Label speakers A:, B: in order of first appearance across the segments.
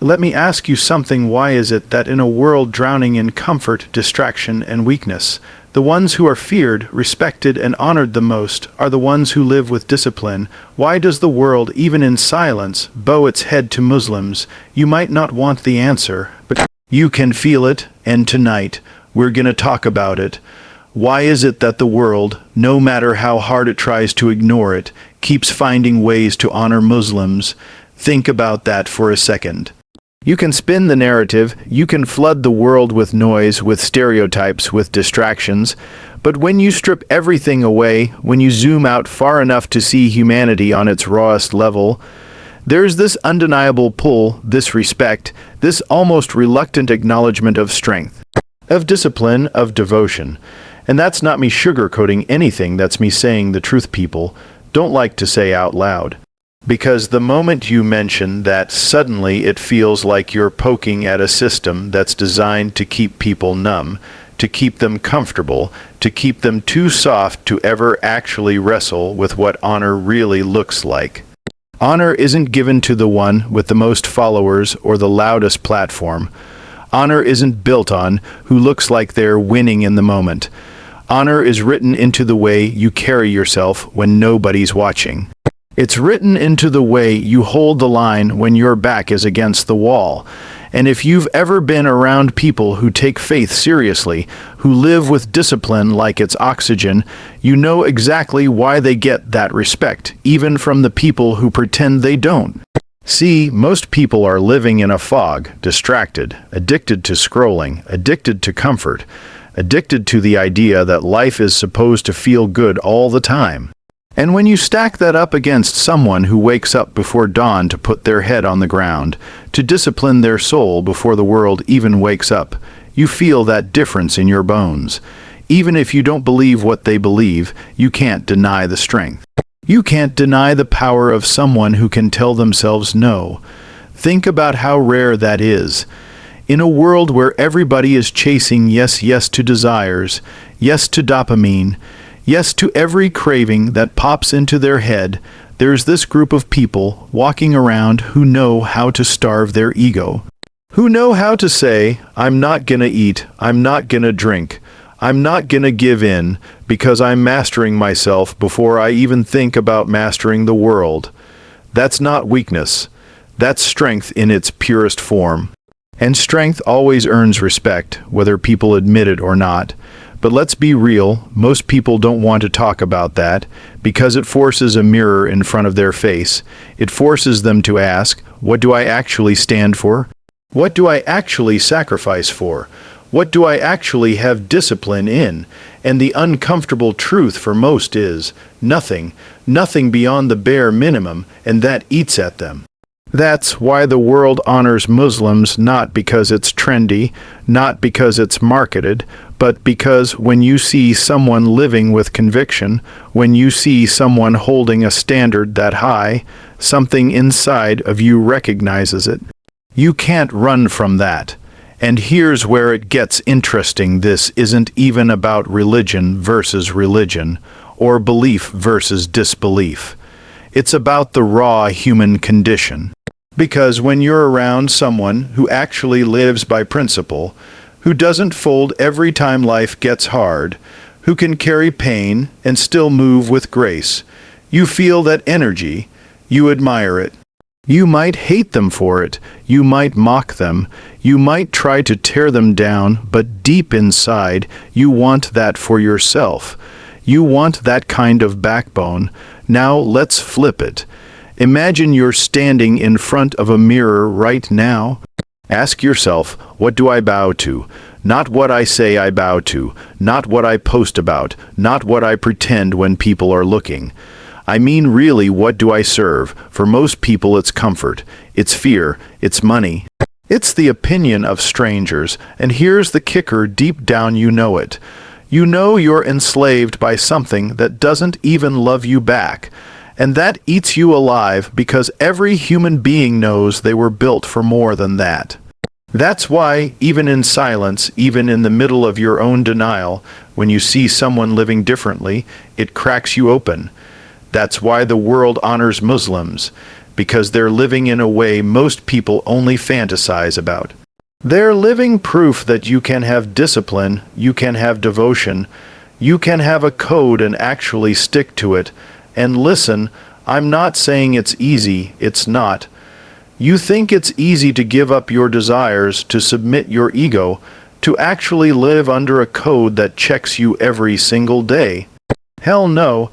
A: Let me ask you something. Why is it that in a world drowning in comfort, distraction, and weakness, the ones who are feared, respected, and honored the most are the ones who live with discipline? Why does the world, even in silence, bow its head to Muslims? You might not want the answer, but you can feel it, and tonight, we're gonna talk about it. Why is it that the world, no matter how hard it tries to ignore it, keeps finding ways to honor Muslims? Think about that for a second. You can spin the narrative, you can flood the world with noise, with stereotypes, with distractions, but when you strip everything away, when you zoom out far enough to see humanity on its rawest level, there's this undeniable pull, this respect, this almost reluctant acknowledgement of strength, of discipline, of devotion. And that's not me sugarcoating anything, that's me saying the truth people don't like to say out loud. Because the moment you mention that, suddenly it feels like you're poking at a system that's designed to keep people numb, to keep them comfortable, to keep them too soft to ever actually wrestle with what honor really looks like. Honor isn't given to the one with the most followers or the loudest platform. Honor isn't built on who looks like they're winning in the moment. Honor is written into the way you carry yourself when nobody's watching. It's written into the way you hold the line when your back is against the wall. And if you've ever been around people who take faith seriously, who live with discipline like it's oxygen, you know exactly why they get that respect, even from the people who pretend they don't. See, most people are living in a fog, distracted, addicted to scrolling, addicted to comfort, addicted to the idea that life is supposed to feel good all the time. And when you stack that up against someone who wakes up before dawn to put their head on the ground, to discipline their soul before the world even wakes up, you feel that difference in your bones. Even if you don't believe what they believe, you can't deny the strength. You can't deny the power of someone who can tell themselves no. Think about how rare that is. In a world where everybody is chasing yes, yes to desires, yes to dopamine, yes to every craving that pops into their head, there's this group of people walking around who know how to starve their ego. Who know how to say, I'm not gonna eat, I'm not gonna drink, I'm not gonna give in because I'm mastering myself before I even think about mastering the world. That's not weakness. That's strength in its purest form. And strength always earns respect, whether people admit it or not. But let's be real, most people don't want to talk about that because it forces a mirror in front of their face. It forces them to ask, what do I actually stand for? What do I actually sacrifice for? What do I actually have discipline in? And the uncomfortable truth for most is nothing, nothing beyond the bare minimum, and that eats at them. That's why the world honors Muslims not because it's trendy, not because it's marketed, but because when you see someone living with conviction, when you see someone holding a standard that high, something inside of you recognizes it. You can't run from that. And here's where it gets interesting. This isn't even about religion versus religion, or belief versus disbelief. It's about the raw human condition. Because when you're around someone who actually lives by principle, who doesn't fold every time life gets hard, who can carry pain and still move with grace, you feel that energy, you admire it. You might hate them for it, you might mock them, you might try to tear them down, but deep inside, you want that for yourself. You want that kind of backbone. Now let's flip it. Imagine you're standing in front of a mirror right now. Ask yourself, what do I bow to? Not what I say I bow to, not what I post about, not what I pretend when people are looking. I mean really, what do I serve? For most people it's comfort, it's fear, it's money. It's the opinion of strangers, and here's the kicker, deep down you know it. You know you're enslaved by something that doesn't even love you back. And that eats you alive because every human being knows they were built for more than that. That's why, even in silence, even in the middle of your own denial, when you see someone living differently, it cracks you open. That's why the world honors Muslims. because they're living in a way most people only fantasize about. They're living proof that you can have discipline, you can have devotion, you can have a code and actually stick to it. And listen, I'm not saying it's easy, it's not. You think it's easy to give up your desires, to submit your ego, to actually live under a code that checks you every single day? Hell no.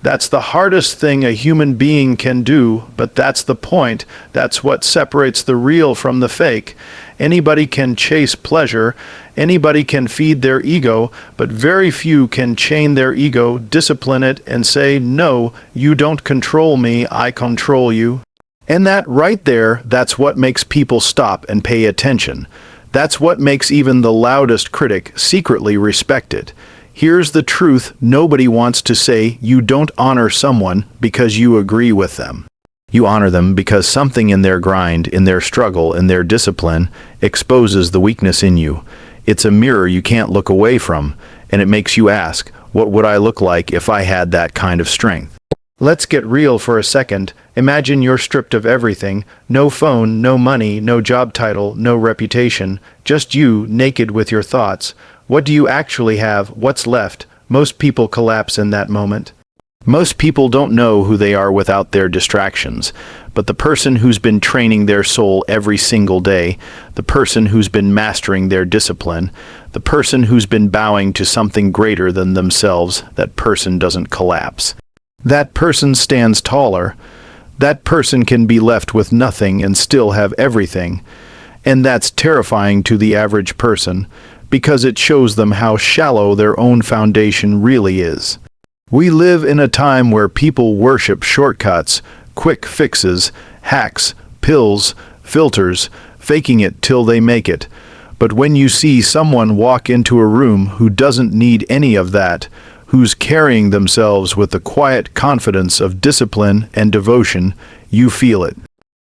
A: That's the hardest thing a human being can do, but that's the point. That's what separates the real from the fake. Anybody can chase pleasure, anybody can feed their ego, but very few can chain their ego, discipline it, and say, no, you don't control me, I control you. And that right there, that's what makes people stop and pay attention. That's what makes even the loudest critic secretly respect it. Here's the truth: nobody wants to say you don't honor someone because you agree with them. You honor them because something in their grind, in their struggle, in their discipline exposes the weakness in you. It's a mirror you can't look away from, and it makes you ask, what would I look like if I had that kind of strength? Let's get real for a second. Imagine you're stripped of everything. No phone, no money, no job title, no reputation. Just you, naked with your thoughts. What do you actually have? What's left? Most people collapse in that moment. Most people don't know who they are without their distractions. But the person who's been training their soul every single day, the person who's been mastering their discipline, the person who's been bowing to something greater than themselves, that person doesn't collapse. That person stands taller. That person can be left with nothing and still have everything. And that's terrifying to the average person, because it shows them how shallow their own foundation really is. We live in a time where people worship shortcuts, quick fixes, hacks, pills, filters, faking it till they make it. But when you see someone walk into a room who doesn't need any of that, who's carrying themselves with the quiet confidence of discipline and devotion, you feel it.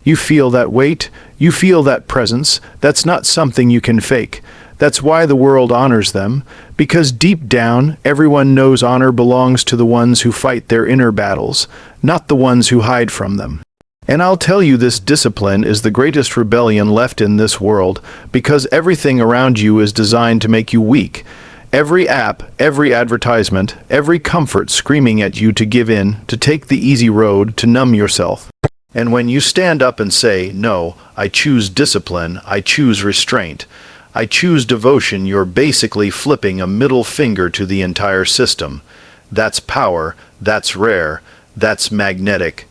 A: You feel that weight, you feel that presence. That's not something you can fake. That's why the world honors them, because deep down, everyone knows honor belongs to the ones who fight their inner battles, not the ones who hide from them. And I'll tell you, this discipline is the greatest rebellion left in this world, because everything around you is designed to make you weak. Every app, every advertisement, every comfort screaming at you to give in, to take the easy road, to numb yourself. And when you stand up and say, no, I choose discipline, I choose restraint, I choose devotion, you're basically flipping a middle finger to the entire system. That's power, that's rare, that's magnetic.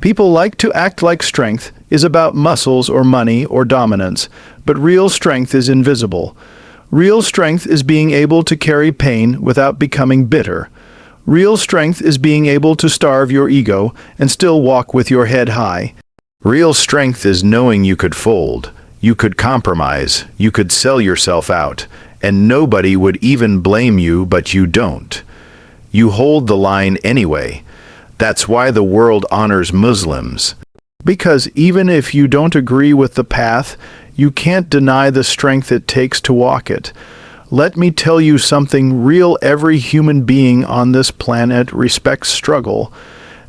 A: People like to act like strength is about muscles or money or dominance, but real strength is invisible. Real strength is being able to carry pain without becoming bitter. Real strength is being able to starve your ego and still walk with your head high. Real strength is knowing you could fold, you could compromise, you could sell yourself out, and nobody would even blame you, but you don't. You hold the line anyway. That's why the world honors Muslims. Because even if you don't agree with the path, you can't deny the strength it takes to walk it. Let me tell you something real: every human being on this planet respects struggle.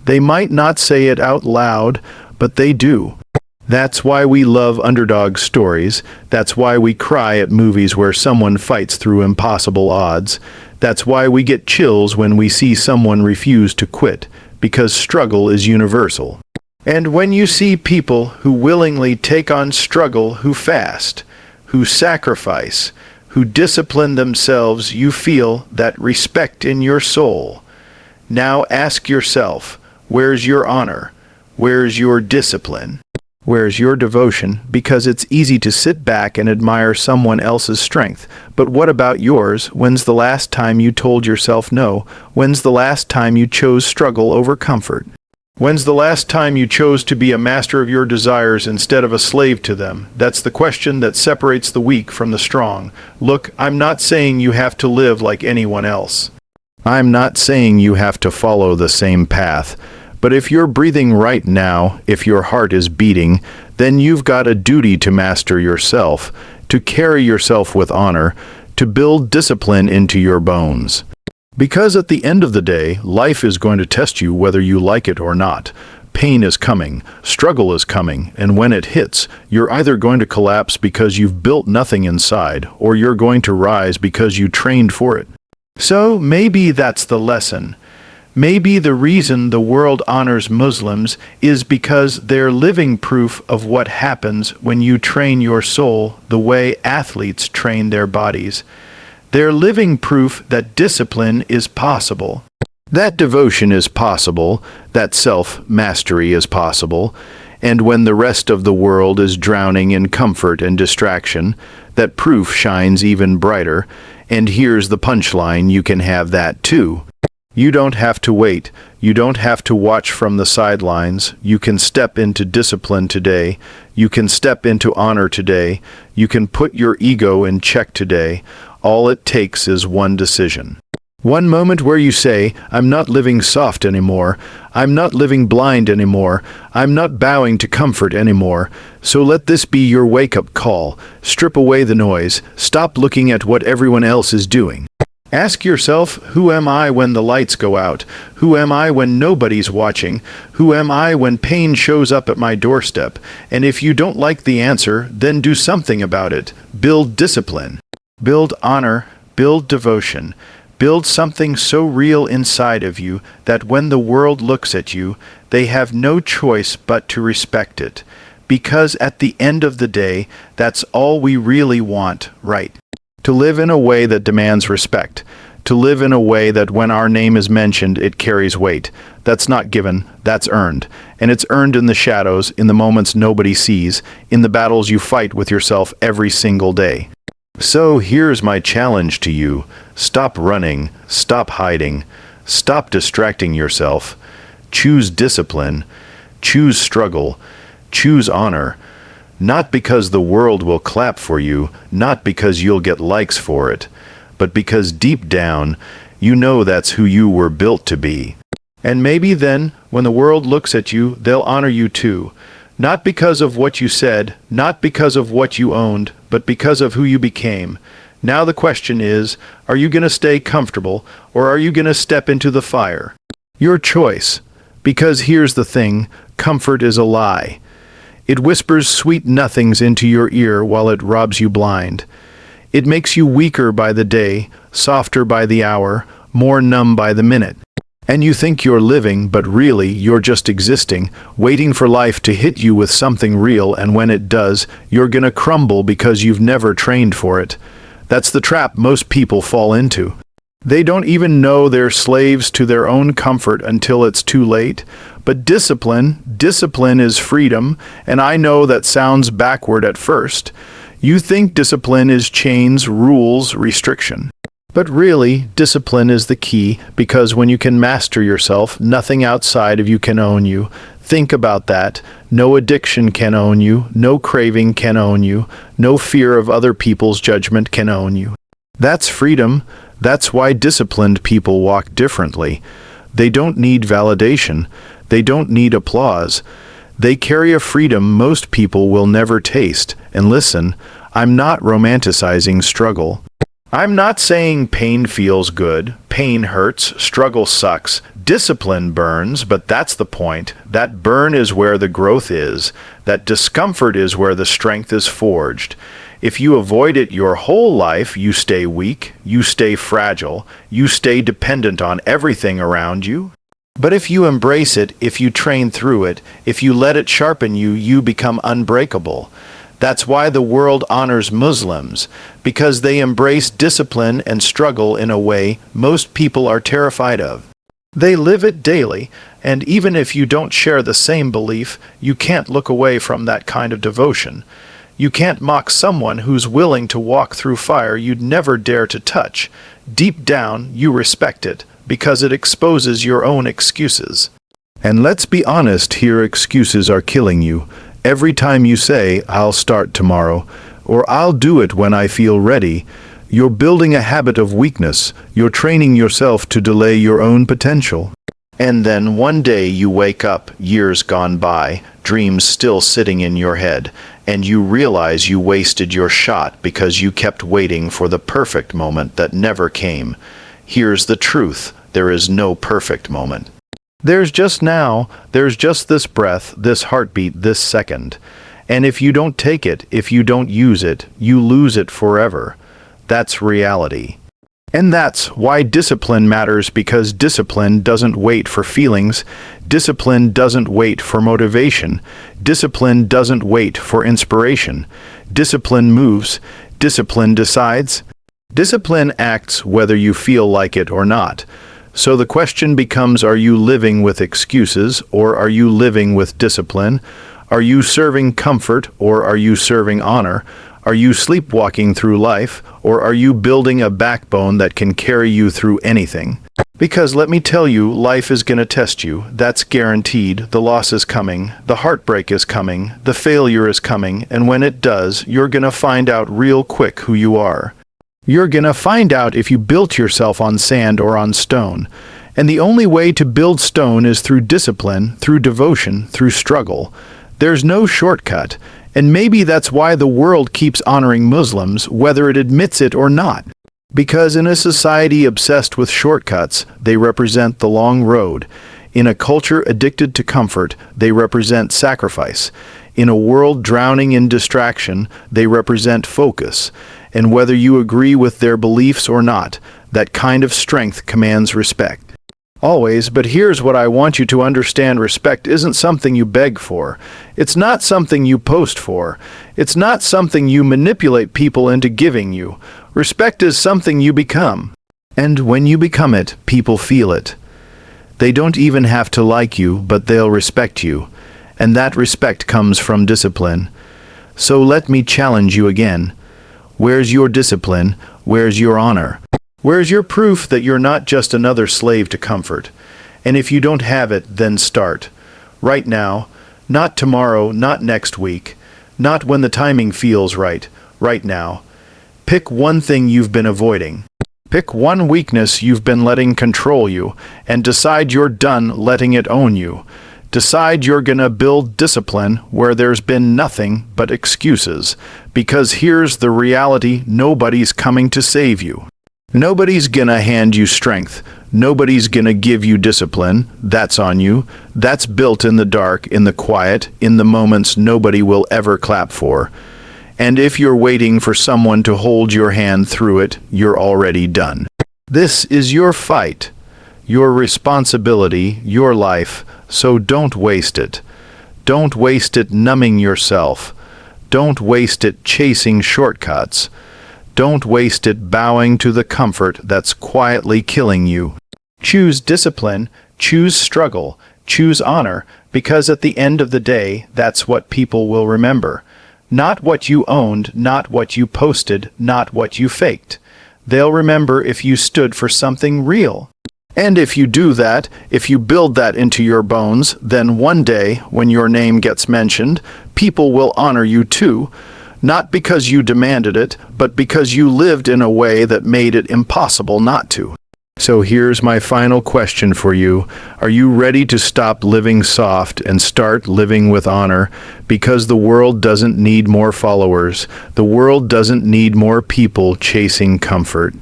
A: They might not say it out loud, but they do. That's why we love underdog stories. That's why we cry at movies where someone fights through impossible odds. That's why we get chills when we see someone refuse to quit, because struggle is universal. And when you see people who willingly take on struggle, who fast, who sacrifice, who discipline themselves, you feel that respect in your soul. Now ask yourself, where's your honor? Where's your discipline? Where's your devotion? Because it's easy to sit back and admire someone else's strength. But what about yours? When's the last time you told yourself no? When's the last time you chose struggle over comfort? When's the last time you chose to be a master of your desires instead of a slave to them? That's the question that separates the weak from the strong. Look, I'm not saying you have to live like anyone else. I'm not saying you have to follow the same path. But if you're breathing right now, if your heart is beating, then you've got a duty to master yourself, to carry yourself with honor, to build discipline into your bones. Because at the end of the day, life is going to test you whether you like it or not. Pain is coming, struggle is coming, and when it hits, you're either going to collapse because you've built nothing inside, or you're going to rise because you trained for it. So maybe that's the lesson. Maybe the reason the world honors Muslims is because they're living proof of what happens when you train your soul the way athletes train their bodies. They're living proof that discipline is possible. That devotion is possible, that self-mastery is possible, and when the rest of the world is drowning in comfort and distraction, that proof shines even brighter, and here's the punchline, you can have that too. You don't have to wait, you don't have to watch from the sidelines, you can step into discipline today, you can step into honor today, you can put your ego in check today, all it takes is one decision. One moment where you say, I'm not living soft anymore, I'm not living blind anymore, I'm not bowing to comfort anymore. So let this be your wake-up call. Strip away the noise, stop looking at what everyone else is doing. Ask yourself, who am I when the lights go out? Who am I when nobody's watching? Who am I when pain shows up at my doorstep? And if you don't like the answer, then do something about it. Build discipline. Build honor. Build devotion. Build something so real inside of you that when the world looks at you, they have no choice but to respect it. Because at the end of the day, that's all we really want, right? To live in a way that demands respect. To live in a way that when our name is mentioned, it carries weight. That's not given, that's earned. And it's earned in the shadows, in the moments nobody sees, in the battles you fight with yourself every single day. So here's my challenge to you. Stop running, stop hiding, stop distracting yourself. Choose discipline, choose struggle, choose honor. Not because the world will clap for you, not because you'll get likes for it, but because deep down, you know that's who you were built to be. And maybe then, when the world looks at you, they'll honor you too. Not because of what you said, not because of what you owned, but because of who you became. Now the question is, are you going to stay comfortable, or are you going to step into the fire? Your choice. Because here's the thing, comfort is a lie. It whispers sweet nothings into your ear while it robs you blind. It makes you weaker by the day, softer by the hour, more numb by the minute. And you think you're living, but really you're just existing, waiting for life to hit you with something real, and when it does, you're gonna crumble because you've never trained for it. That's the trap most people fall into. They don't even know they're slaves to their own comfort until it's too late. But discipline is freedom, and I know that sounds backward at first. You think discipline is chains, rules, restriction. But really, discipline is the key, because when you can master yourself, nothing outside of you can own you. Think about that. No addiction can own you, no craving can own you, no fear of other people's judgment can own you. That's freedom. That's why disciplined people walk differently. They don't need validation. They don't need applause. They carry a freedom most people will never taste. And listen, I'm not romanticizing struggle. I'm not saying pain feels good, pain hurts, struggle sucks, discipline burns, but that's the point. That burn is where the growth is. That discomfort is where the strength is forged. If you avoid it your whole life, you stay weak, you stay fragile, you stay dependent on everything around you. But if you embrace it, if you train through it, if you let it sharpen you, you become unbreakable. That's why the world honors Muslims, because they embrace discipline and struggle in a way most people are terrified of. They live it daily, and even if you don't share the same belief, you can't look away from that kind of devotion. You can't mock someone who's willing to walk through fire you'd never dare to touch. Deep down, you respect it, because it exposes your own excuses. And let's be honest, here excuses are killing you. Every time you say, I'll start tomorrow, or I'll do it when I feel ready, you're building a habit of weakness. You're training yourself to delay your own potential. And then one day you wake up, years gone by, dreams still sitting in your head, and you realize you wasted your shot because you kept waiting for the perfect moment that never came. Here's the truth, there is no perfect moment. There's just now, there's just this breath, this heartbeat, this second. And if you don't take it, if you don't use it, you lose it forever. That's reality. And that's why discipline matters, because discipline doesn't wait for feelings. Discipline doesn't wait for motivation. Discipline doesn't wait for inspiration. Discipline moves. Discipline decides. Discipline acts whether you feel like it or not. So the question becomes, are you living with excuses, or are you living with discipline? Are you serving comfort, or are you serving honor? Are you sleepwalking through life, or are you building a backbone that can carry you through anything? Because let me tell you, life is going to test you. That's guaranteed. The loss is coming. The heartbreak is coming. The failure is coming. And when it does, you're going to find out real quick who you are. You're going to find out if you built yourself on sand or on stone. And the only way to build stone is through discipline, through devotion, through struggle. There's no shortcut. And maybe that's why the world keeps honoring Muslims, whether it admits it or not. Because in a society obsessed with shortcuts, they represent the long road. In a culture addicted to comfort, they represent sacrifice. In a world drowning in distraction, they represent focus. And whether you agree with their beliefs or not, that kind of strength commands respect. Always, but here's what I want you to understand: respect isn't something you beg for. It's not something you post for. It's not something you manipulate people into giving you. Respect is something you become. And when you become it, people feel it. They don't even have to like you, but they'll respect you. And that respect comes from discipline. So let me challenge you again. Where's your discipline? Where's your honor? Where's your proof that you're not just another slave to comfort? And if you don't have it, then start. Right now. Not tomorrow, not next week. Not when the timing feels right. Right now. Pick one thing you've been avoiding. Pick one weakness you've been letting control you, and decide you're done letting it own you. Decide you're gonna build discipline where there's been nothing but excuses. Because here's the reality: nobody's coming to save you. Nobody's gonna hand you strength. Nobody's gonna give you discipline. That's on you. That's built in the dark, in the quiet, in the moments nobody will ever clap for. And if you're waiting for someone to hold your hand through it, you're already done. This is your fight, your responsibility, your life, so don't waste it. Don't waste it numbing yourself. Don't waste it chasing shortcuts. Don't waste it bowing to the comfort that's quietly killing you. Choose discipline, choose struggle, choose honor, because at the end of the day, that's what people will remember. Not what you owned, not what you posted, not what you faked. They'll remember if you stood for something real. And if you do that, if you build that into your bones, then one day, when your name gets mentioned, people will honor you too. Not because you demanded it, but because you lived in a way that made it impossible not to. So here's my final question for you. Are you ready to stop living soft and start living with honor? Because the world doesn't need more followers. The world doesn't need more people chasing comfort.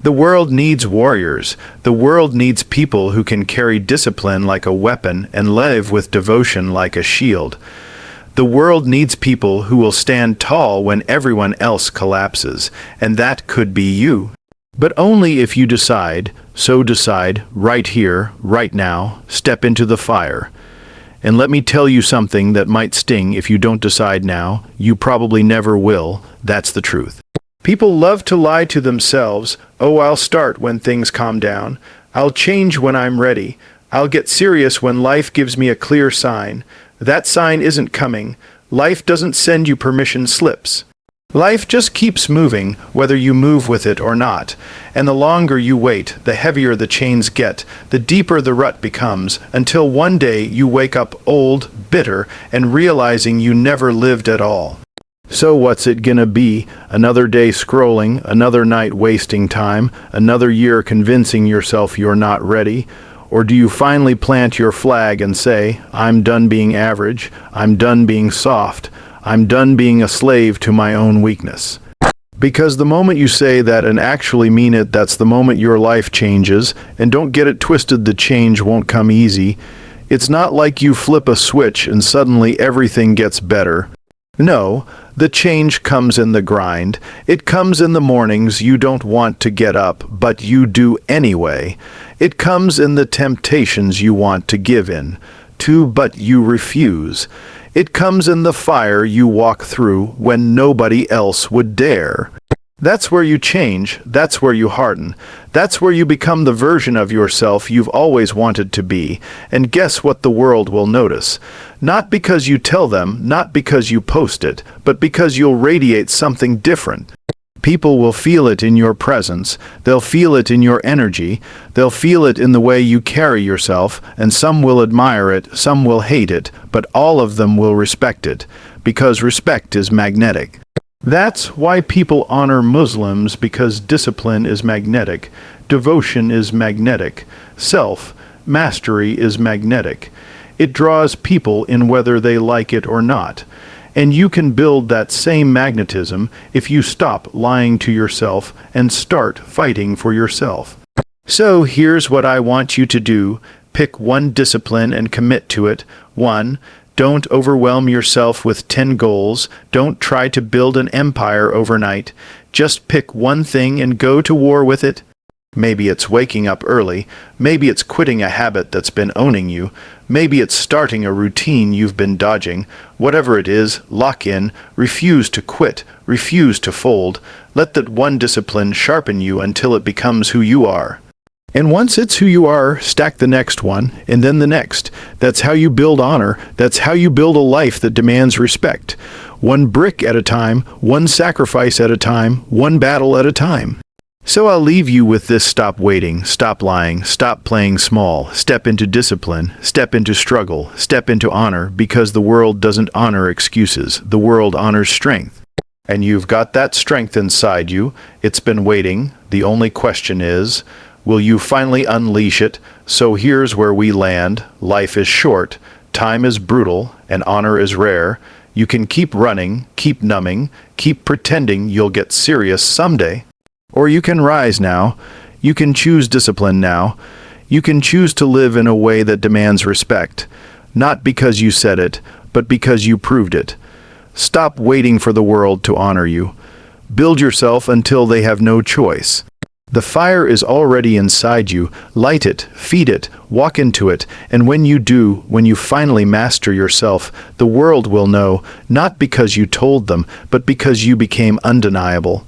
A: The world needs warriors. The world needs people who can carry discipline like a weapon and live with devotion like a shield. The world needs people who will stand tall when everyone else collapses, and that could be you. But only if you decide, so decide, right here, right now, step into the fire. And let me tell you something that might sting if you don't decide now. You probably never will. That's the truth. People love to lie to themselves. Oh, I'll start when things calm down. I'll change when I'm ready. I'll get serious when life gives me a clear sign. That sign isn't coming. Life doesn't send you permission slips. Life just keeps moving, whether you move with it or not. And the longer you wait, the heavier the chains get, the deeper the rut becomes, until one day you wake up old, bitter, and realizing you never lived at all. So what's it gonna be? Another day scrolling, another night wasting time, another year convincing yourself you're not ready? Or do you finally plant your flag and say, I'm done being average, I'm done being soft, I'm done being a slave to my own weakness? Because the moment you say that and actually mean it, that's the moment your life changes. And don't get it twisted, the change won't come easy. It's not like you flip a switch and suddenly everything gets better. No, the change comes in the grind. It comes in the mornings you don't want to get up, but you do anyway. It comes in the temptations you want to give in to, but you refuse. It comes in the fire you walk through when nobody else would dare. That's where you change, that's where you harden, that's where you become the version of yourself you've always wanted to be, and guess what the world will notice? Not because you tell them, not because you post it, but because you'll radiate something different. People will feel it in your presence, they'll feel it in your energy, they'll feel it in the way you carry yourself, and some will admire it, some will hate it, but all of them will respect it, because respect is magnetic. That's why people honor Muslims, because discipline is magnetic, devotion is magnetic, self-mastery is magnetic. It draws people in whether they like it or not. And you can build that same magnetism if you stop lying to yourself and start fighting for yourself. So here's what I want you to do. Pick one discipline and commit to it. 1. Don't overwhelm yourself with 10 goals. Don't try to build an empire overnight. Just pick one thing and go to war with it. Maybe it's waking up early. Maybe it's quitting a habit that's been owning you. Maybe it's starting a routine you've been dodging. Whatever it is, lock in. Refuse to quit. Refuse to fold. Let that one discipline sharpen you until it becomes who you are. And once it's who you are, stack the next one, and then the next. That's how you build honor. That's how you build a life that demands respect. One brick at a time, one sacrifice at a time, one battle at a time. So I'll leave you with this: stop waiting, stop lying, stop playing small, step into discipline, step into struggle, step into honor, because the world doesn't honor excuses. The world honors strength. And you've got that strength inside you. It's been waiting. The only question is, will you finally unleash it? So here's where we land. Life is short, time is brutal, and honor is rare. You can keep running, keep numbing, keep pretending you'll get serious someday. Or you can rise now. You can choose discipline now. You can choose to live in a way that demands respect. Not because you said it, but because you proved it. Stop waiting for the world to honor you. Build yourself until they have no choice. The fire is already inside you. Light it, feed it, walk into it, and when you do, when you finally master yourself, the world will know, not because you told them, but because you became undeniable.